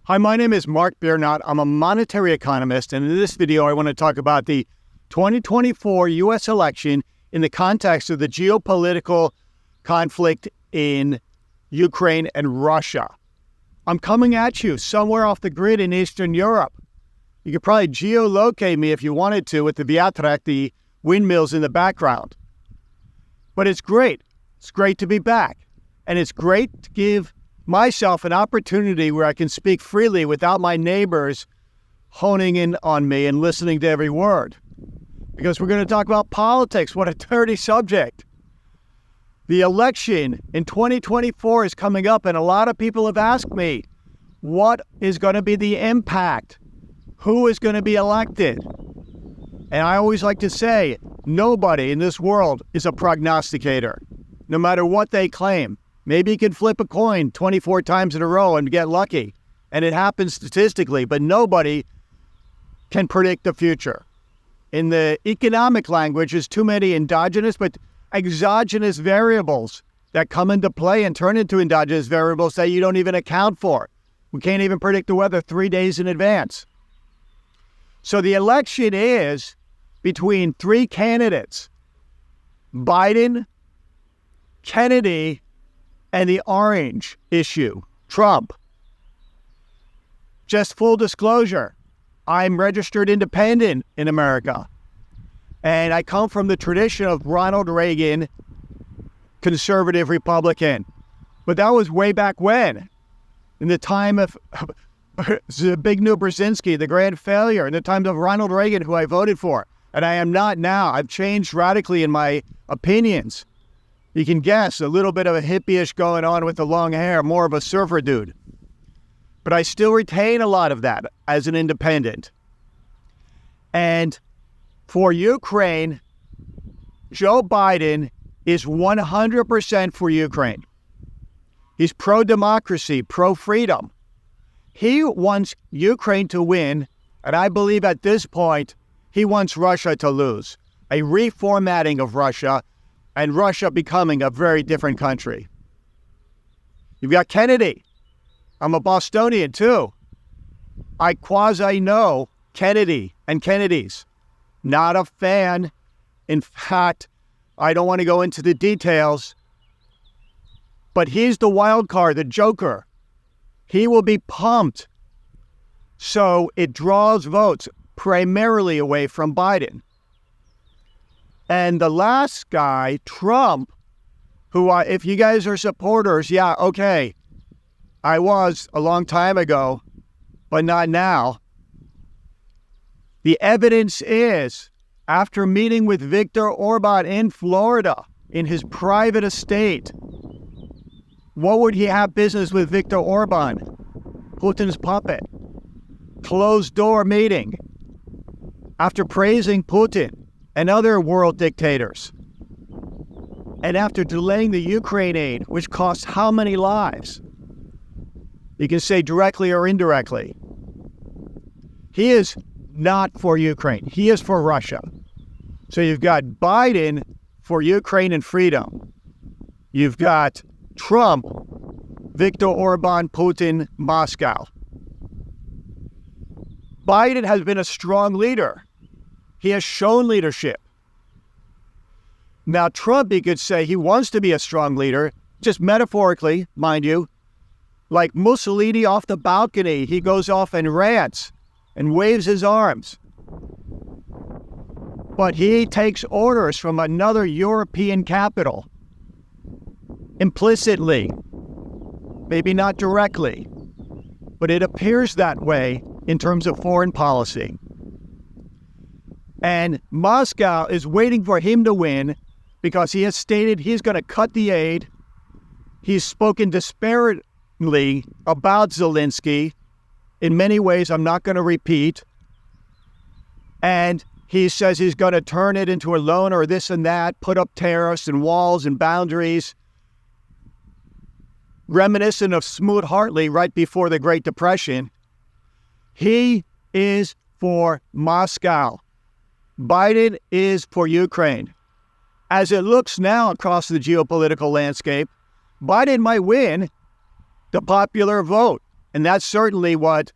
Hi, my name is Mark Biernot. I'm a monetary economist, and in this video, I want to talk about the 2024 U.S. election in the context of the geopolitical conflict in Ukraine and Russia. I'm coming at you somewhere off the grid in Eastern Europe. You could probably geolocate me if you wanted to with the Viatrak, the windmills in the background. But it's great. It's great to be back. And it's great to give myself an opportunity where I can speak freely without my neighbors honing in on me and listening to every word. Because we're going to talk about politics. What a dirty subject. The election in 2024 is coming up, and a lot of people have asked me, what is going to be the impact? Who is going to be elected? And I always like to say, nobody in this world is a prognosticator, no matter what they claim. Maybe you can flip a coin 24 times in a row and get lucky, and it happens statistically, but nobody can predict the future. In the economic language, there's too many endogenous but exogenous variables that come into play and turn into endogenous variables that you don't even account for. We can't even predict the weather 3 days in advance. So the election is between three candidates: Biden, Kennedy, and the orange issue, Trump. Just full disclosure, I'm registered independent in America. And I come from the tradition of Ronald Reagan, conservative Republican. But that was way back when, in the time of Zbigniew Brzezinski, the grand failure, in the time of Ronald Reagan, who I voted for. And I am not now. I've changed radically in my opinions. You can guess, a little bit of a hippie-ish going on with the long hair, more of a surfer dude. But I still retain a lot of that as an independent. And for Ukraine, Joe Biden is 100% for Ukraine. He's pro-democracy, pro-freedom. He wants Ukraine to win, and I believe at this point, he wants Russia to lose. A reformatting of Russia, and Russia becoming a very different country. You've got Kennedy. I'm a Bostonian too. I quasi-know Kennedy and Kennedys. Not a fan. In fact, I don't want to go into the details. But he's the wild card, the joker. He will be pumped. So it draws votes primarily away from Biden. And the last guy, Trump, who, if you guys are supporters, yeah, okay, I was a long time ago, but not now. The evidence is, after meeting with Viktor Orban in Florida, in his private estate, what would he have business with Viktor Orban? Putin's puppet. Closed door meeting. After praising Putin and other world dictators. And after delaying the Ukraine aid, which costs how many lives? You can say directly or indirectly. He is not for Ukraine. He is for Russia. So you've got Biden for Ukraine and freedom. You've got Trump, Viktor Orban, Putin, Moscow. Biden has been a strong leader. He has shown leadership. Now, Trump, you could say he wants to be a strong leader, just metaphorically, mind you. Like Mussolini off the balcony, he goes off and rants and waves his arms. But he takes orders from another European capital. Implicitly. Maybe not directly. But it appears that way in terms of foreign policy. And Moscow is waiting for him to win because he has stated he's going to cut the aid. He's spoken disparagingly about Zelensky. In many ways, I'm not going to repeat. And he says he's going to turn it into a loan or this and that, put up tariffs and walls and boundaries. Reminiscent of Smoot-Hartley right before the Great Depression. He is for Moscow. Biden is for Ukraine. As it looks now across the geopolitical landscape, Biden might win the popular vote And that's certainly what,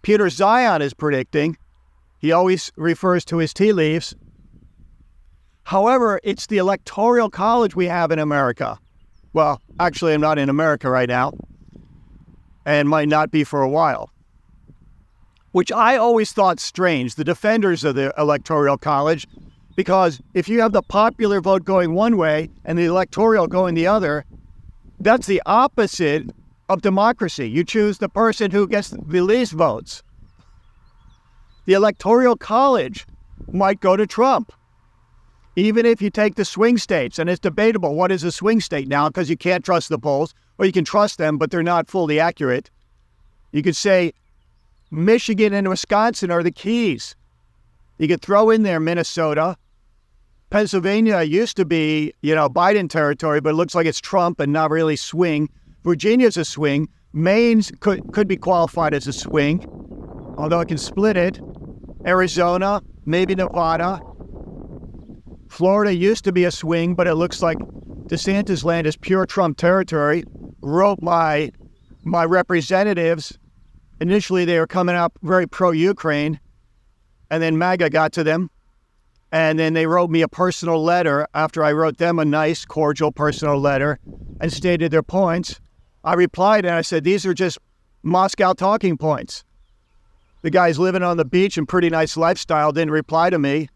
Peter Zion is predicting. He always refers to his tea leaves. However, it's the Electoral College we have in America. Well, actually, I'm not in America right now, and might not be for a while, which I always thought strange, the defenders of the Electoral College, because if you have the popular vote going one way and the electoral going the other, that's the opposite of democracy. You choose the person who gets the least votes. The Electoral College might go to Trump. Even if you take the swing states, and it's debatable what is a swing state now because you can't trust the polls, or you can trust them, but they're not fully accurate. You could say Michigan and Wisconsin are the keys. You could throw in there Minnesota. Pennsylvania used to be, Biden territory, but it looks like it's Trump and not really swing. Virginia's a swing. Maine's could be qualified as a swing, although it can split it. Arizona, maybe Nevada. Florida used to be a swing, but it looks like DeSantis' land is pure Trump territory. Wrote my representatives. Initially, they were coming up very pro-Ukraine, and then MAGA got to them. And then they wrote me a personal letter after I wrote them a nice, cordial personal letter and stated their points. I replied and I said, these are just Moscow talking points. The guy's living on the beach and pretty nice lifestyle didn't reply to me.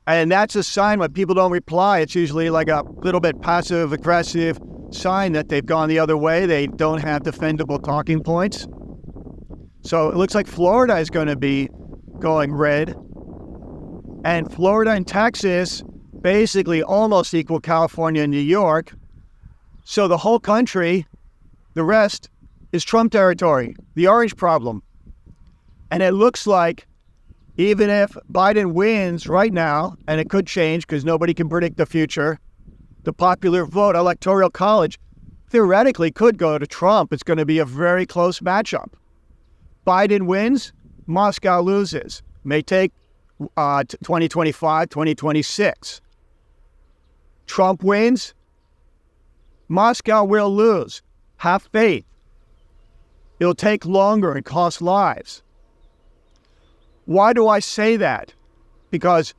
And that's a sign when people don't reply. It's usually like a little bit passive-aggressive sign that they've gone the other way. They don't have defendable talking points. So it looks like Florida is going to be going red. And Florida and Texas basically almost equal California and New York. So the whole country, the rest, is Trump territory, the orange problem. And it looks like even if Biden wins right now, and it could change because nobody can predict the future, the popular vote, Electoral College, theoretically could go to Trump. It's going to be a very close matchup. Biden wins, Moscow loses. May take 2025, 2026. Trump wins, Moscow will lose. Have faith. It'll take longer and cost lives. Why do I say that? Because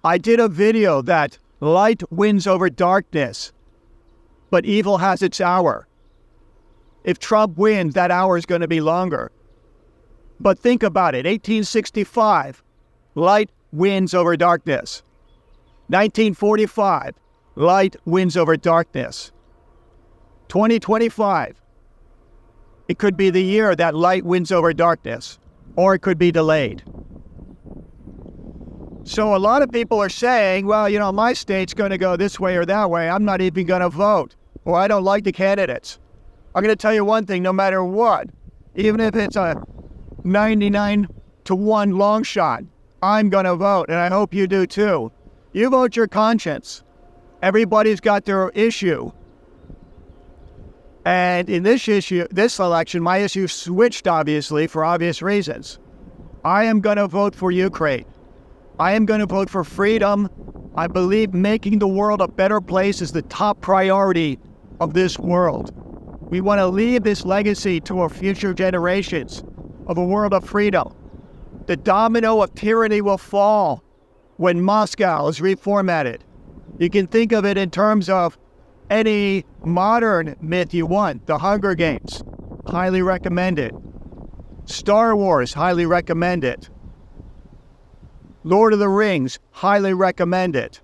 I did a video that light wins over darkness, but evil has its hour. If Trump wins, that hour is going to be longer. But think about it, 1865, light wins over darkness. 1945, light wins over darkness. 2025, it could be the year that light wins over darkness, or it could be delayed. So a lot of people are saying, well, my state's going to go this way or that way. I'm not even going to vote, or I don't like the candidates. I'm going to tell you one thing, no matter what, even if it's a 99-1 long shot, I'm going to vote, and I hope you do too. You vote your conscience. Everybody's got their issue. And in this election, my issue switched, obviously, for obvious reasons. I am going to vote for Ukraine. I am going to vote for freedom. I believe making the world a better place is the top priority of this world. We want to leave this legacy to our future generations of a world of freedom. The domino of tyranny will fall when Moscow is reformatted. You can think of it in terms of any modern myth you want. The Hunger Games, highly recommend it. Star Wars, highly recommend it. Lord of the Rings, highly recommend it.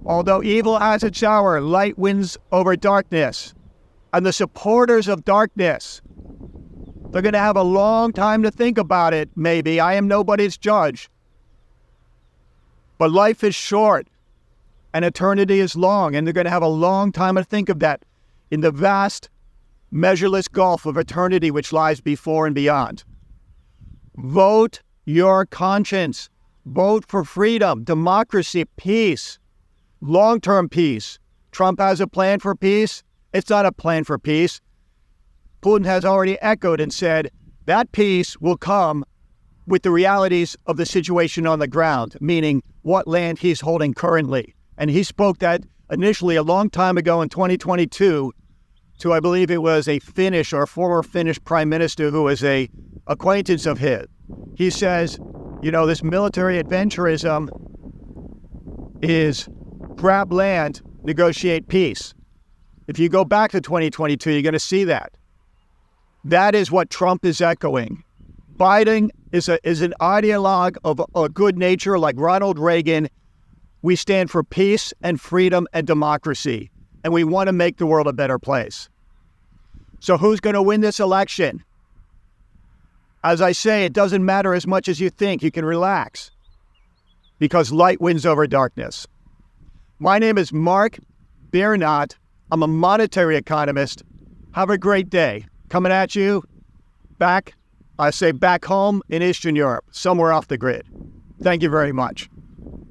Although evil has its hour, light wins over darkness. And the supporters of darkness, they're going to have a long time to think about it, maybe. I am nobody's judge. But life is short. And eternity is long, and they're going to have a long time to think of that in the vast, measureless gulf of eternity which lies before and beyond. Vote your conscience. Vote for freedom, democracy, peace, long-term peace. Trump has a plan for peace. It's not a plan for peace. Putin has already echoed and said that peace will come with the realities of the situation on the ground, meaning what land he's holding currently. And he spoke that initially a long time ago in 2022 to, I believe it was a Finnish or a former Finnish prime minister who was a acquaintance of his. He says, this military adventurism is grab land, negotiate peace. If you go back to 2022, you're going to see that. That is what Trump is echoing. Biden is an ideologue of a good nature like Ronald Reagan. We stand for peace and freedom and democracy, and we want to make the world a better place. So who's going to win this election? As I say, it doesn't matter as much as you think. You can relax because light wins over darkness. My name is Mark Bernot. I'm a monetary economist. Have a great day. Coming at you back home in Eastern Europe, somewhere off the grid. Thank you very much.